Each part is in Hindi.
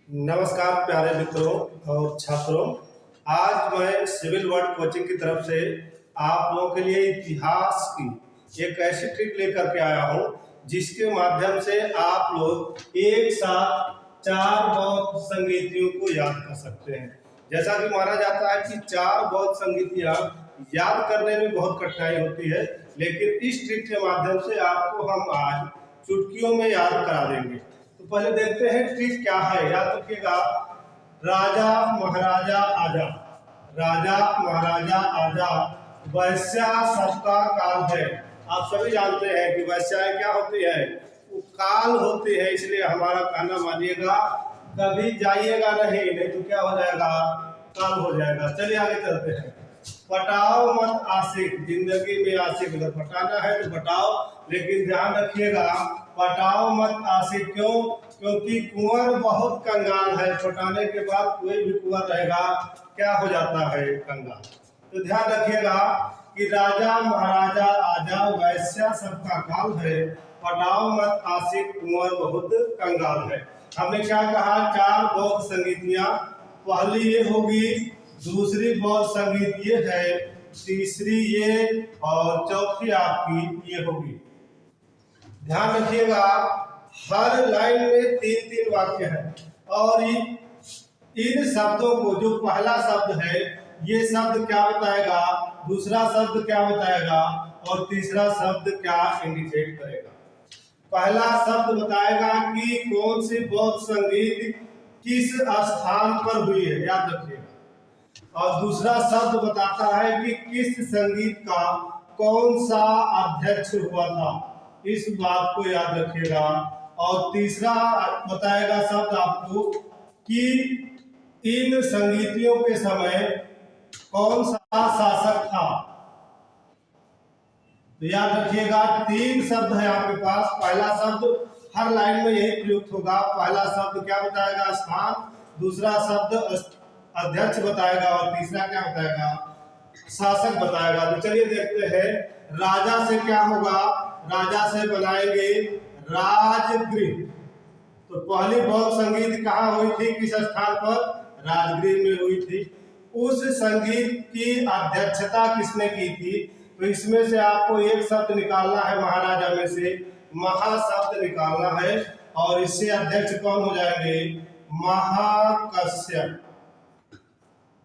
नमस्कार प्यारे मित्रों और छात्रों। आज मैं सिविल वर्ल्ड कोचिंग की तरफ से आप लोगों के लिए इतिहास की एक ऐसी ट्रिक लेकर के आया हूं जिसके माध्यम से आप लोग एक साथ चार बौद्ध संगीतियों को याद कर सकते हैं। जैसा कि माना जाता है कि चार बौद्ध संगीतियां याद करने में बहुत कठिनाई होती है, लेकिन इस ट्रिक के माध्यम से आपको हम आज चुटकियों में याद करा देंगे। तो पहले देखते हैं ट्रिक क्या है। याद रखिएगा, राजा महाराजा आजा, राजा महाराजा आजा, वैश्या सबका काल है। आप सभी जानते हैं कि वैश्याएं क्या होती है, वो काल होती है, इसलिए हमारा कहना मानिएगा, कभी जाइएगा नहीं तो क्या हो जाएगा, काल हो जाएगा। चलिए आगे चलते हैं। पटाओ मत आशिक, जिंदगी में आशिक अगर पटाना है तो पटाओ, लेकिन ध्यान रखिएगा पटाओ मत आशिक। क्यों? क्योंकि कुंवर बहुत कंगाल है, पटाने के बाद कोई भी कुंवर रहेगा क्या हो जाता है, कंगाल। तो ध्यान रखिएगा कि राजा महाराजा आजा, वैश्या सबका काल है, पटाओ मत आशिक, कुंवर बहुत कंगाल है। हमने क्या कहा, चार बौद्ध संगीतियां, पहली ये होगी, दूसरी बौद्ध संगीत ये है, तीसरी ये, और चौथी आपकी ये होगी। ध्यान रखिएगा हर लाइन में तीन तीन वाक्य है, और इन शब्दों को, जो पहला शब्द है ये शब्द क्या बताएगा, दूसरा शब्द क्या बताएगा, और तीसरा शब्द क्या इंडिकेट करेगा। पहला शब्द बताएगा कि कौन सी बौद्ध संगीत किस स्थान पर हुई है, याद रखिएगा। और दूसरा शब्द बताता है कि किस संगीत का कौन सा अध्यक्ष हुआ था, इस बात को याद रखिएगा। और तीसरा बताएगा शब्द आपको कि इन संगीतियों के समय कौन सा शासक था। तो याद रखिएगा तीन शब्द है आपके पास। पहला शब्द हर लाइन में यही प्रयुक्त होगा। पहला शब्द क्या बताएगा, स्थान, दूसरा शब्द अध्यक्ष बताएगा, और तीसरा क्या बताएगा, शासक बताएगा। तो चलिए देखते हैं राजा से क्या होगा। राजा से बनाएंगे राजगृह। तो पहली बौद्ध संगीत कहाँ हुई थी, किस स्थान पर, राजगृह में हुई थी। उस संगीत की अध्यक्षता किसने की थी, तो इसमें से आपको एक शब्द निकालना है, महाराजा में से महा शब्द निकालना है, और इससे अध्यक्ष कौन हो जाएंगे, महाकश्यप।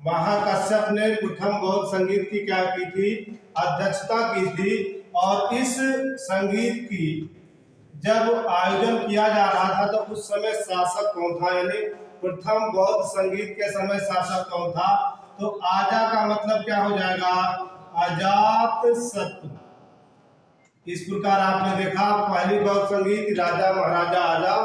महाकश्यप ने प्रथम बौद्ध संगीत की क्या की थी, अध्यक्षता की थी। और इस संगीत की जब आयोजन किया जा रहा था तो उस समय शासक कौन था, यानी प्रथम बौद्ध संगीत के समय शासक कौन था, तो आजा का मतलब क्या हो जाएगा, अजात शत्रु। इस प्रकार आपने देखा पहली बौद्ध संगीत राजा महाराजा आजा,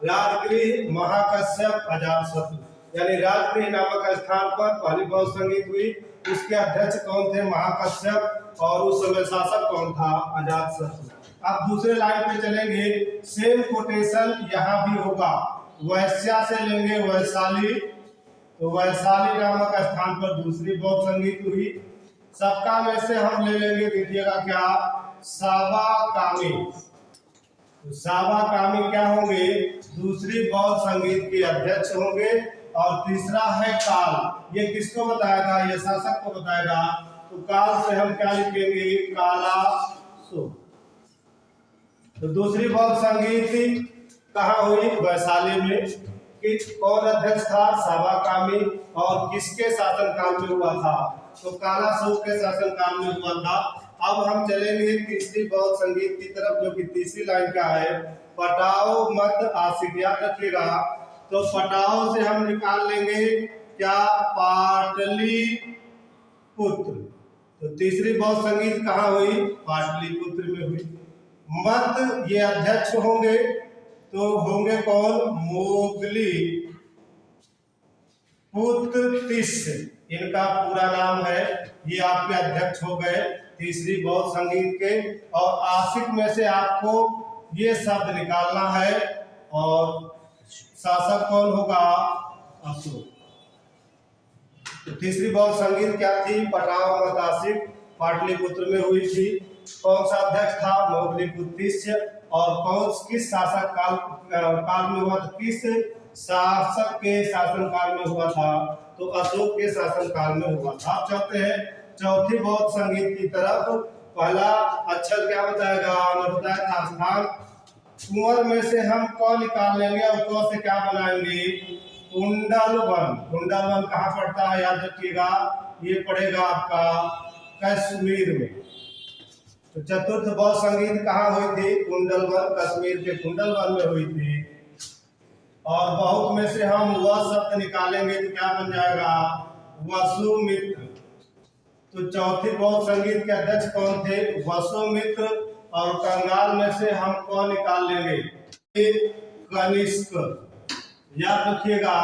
राजगृह, महाकश्यप, अजात शत्रु, यानी राजगृह नामक स्थान पर पहली बौद्ध संगीत हुई। उसके अध्यक्ष कौन थे, महाकश्यप, और उस समय शासक कौन था, अजात शत्रु। अब दूसरे लाइन पे चलेंगे, सेम कोटेशन यहाँ भी होगा। वैश्या से लेंगे वैशाली, तो वैशाली नामक स्थान पर दूसरी बौद्ध संगीत हुई। सबका में से हम ले लेंगे, देखिएगा क्या, सावाकामी। तो सावाकामी क्या होंगे, दूसरी बौद्ध संगीत के अध्यक्ष होंगे। और तीसरा है काल, ये किसको बताएगा, ये शासक को बताएगा। तो काल से हम क्या लिखेंगे, काला सो। तो दूसरी बौद्ध संगीत कहाँ हुई, वैशाली में। कि कौन अध्यक्ष था, सावाकामी, और किसके शासनकाल में हुआ था, तो काला सो के शासनकाल में हुआ था। अब हम चलेंगे तीसरी बौद्ध संगीत की तरफ, जो कि तीसरी लाइन का है, पटाओ मत आशिक। याद रखिएगा, तो पटाओ से हम निकाल लेंगे क्या, पाटलिपुत्र। तो तीसरी बौद्ध संगीत कहाँ हुई, पाटलिपुत्र में हुई। मत ये अध्यक्ष होंगे, तो होंगे कौन, मोगली पुत्तिस्य, इनका पूरा नाम है, ये आपके अध्यक्ष हो गए तीसरी बौद्ध संगीत के। और आशिक में से आपको ये शब्द निकालना है, और शासक कौन होगा, अशोक। तो तीसरी बौद्ध संगीत क्या थी, पटाओ मत आशिक, पाटलिपुत्र में हुई थी। कौन सा अध्यक्ष था, मोगली पुत्तिस्य, और कौन किस शासक काल में हुआ, किस शासक के शासनकाल में हुआ था, तो अशोक के शासनकाल में हुआ था। आप चाहते हैं चौथी बौद्ध संगीत की तरफ। पहला अक्षर क्या बताएगा? मैं बताया था स्थान। कुंवर में से हम क निकाल लेंगे और क से क्या बनाएंगे? कुंडल वन। कुंडल वन कहाँ पड़ता है याद रखिएगा, ये पड़ेगा आपका कश्मीर में। तो चतुर्थ बौद्ध संगीत कहाँ हुई थी? कुंडल वन, कश्मीर के कुंडल वन में हुई थी। और बहुत में से हम वह शब्द निकालेंगे तो क्या बन जाएगा? वसुमित्र। तो चौथी बौद्ध संगीत के अध्यक्ष कौन थे? वसुमित्र। और कंगाल में से हम कौन निकाल लेंगे? कनिष्क। याद रखिएगा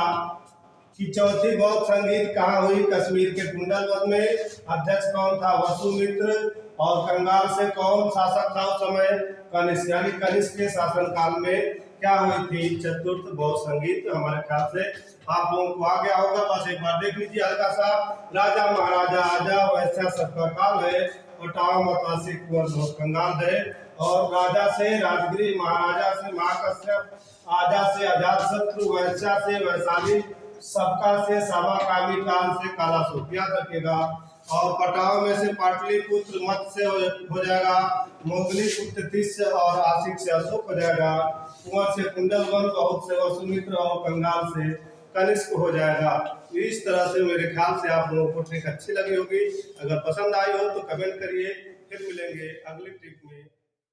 कि चौथी बौद्ध संगीत कहाँ हुई? कश्मीर के कुंडलवन में। अध्यक्ष कौन था? वसुमित्र। और कंगाल से कौन शासक था उस समय? कनिष्क। यानी कनिष्क के शासनकाल में क्या हुई थी? चतुर्थ बौद्ध संगीत। हमारे ख्याल से आप लोगों को आ गया होगा, बस एक बार देख लीजिए हल्का सा। राजा महाराजा आजा वैसा सबका काल है, पटाव मतासी कुंवर बहुत कंगाल है। और राजा से राजगिरी, महाराजा से महाकश्यप, आजा से अजात शत्रु, वैश्या से वैशाली, सबका से साबा, कामी काल से काला सूप। याद रखिएगा। और पटाव में से पाटलिपुत्र, मत से हो जाएगा मोगली पुत्र तिस्य, और आशिक से अशोक हो जाएगा। कुंवर से कुंडलवन, बहुत से वसुमित्र, और कंगाल से कनिष्क हो जाएगा। इस तरह से मेरे ख्याल से आप लोगों को ट्रिक अच्छी लगी होगी। अगर पसंद आई हो तो कमेंट करिए। फिर मिलेंगे अगली ट्रिक में।